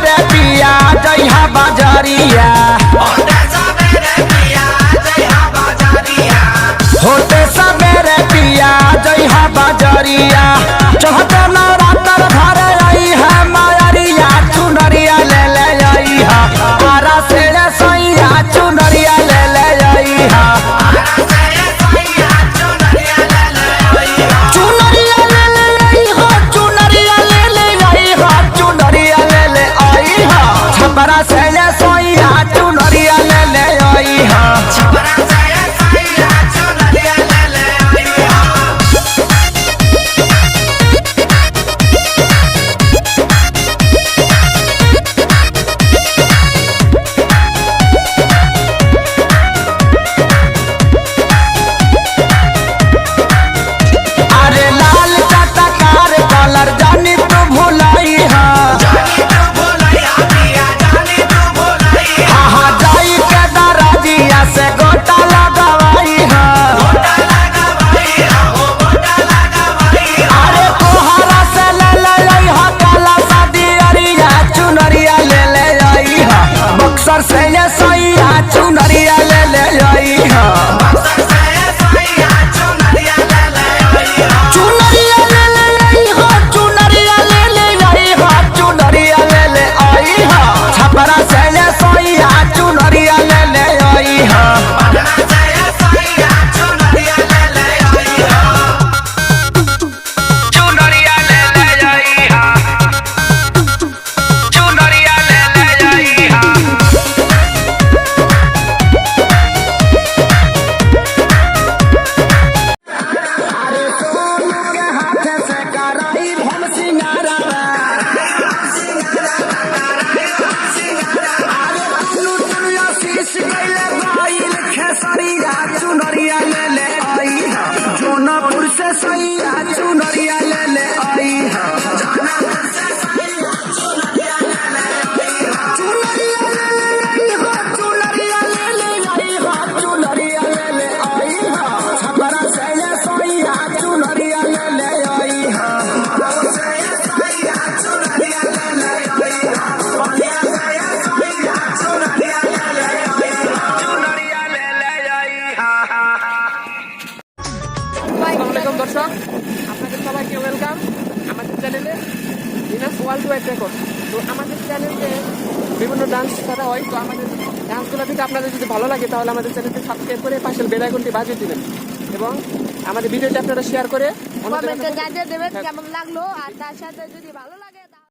सबेरे पिया जइहा बाजारिया होते सबेरे पिया जइहा बाजारिया चढ़ते नवरात्र घरे आई है मायरिया चुनरिया ले ले आई हा आरा से सैया चुनरिया ले ले आई हा चुनरिया ले ले आई हा चुनरिया ले ले आई हा चुनरिया ले ले आई हा छपरा से सैया चुनरिया ले ले आई हा से सैया चुनरिया ले ले आई हा चुनरिया ले ले आई हा चुनरिया ले ले आई हा चुनरिया ले ले आई हा छपरा से सैया चुनरिया ले ले आई हा चुनरिया ले ले आई हा जोनापुर से सैया चुनरिया ले ले आई हा चुनरिया ले ले आई हा चुनरिया ले ले आई हा चुनरिया ले ले आई हा छपरा से सैया चुनरिया ले ले आई हा দর্শক আপনাদের সবাইকে ওয়েলকাম আমাদের চ্যানেলে ভিনাস ওয়ার্ল্ড ওয়াইড রেকর্ড। তো আমাদের চ্যানেলে বিভিন্ন ডান্স করা হয়, তো আমাদের ডান্সগুলো থেকে আপনাদের যদি ভালো লাগে তাহলে আমাদের চ্যানেলটি সাবস্ক্রাইব করে পাশের বেল আইকনটি বাজিয়ে দিবেন এবং আমাদের ভিডিওটি আপনারা শেয়ার করে কমেন্টে জানিয়ে দেবেন কেমন লাগলো, আর তার সাথে যদি ভালো লাগে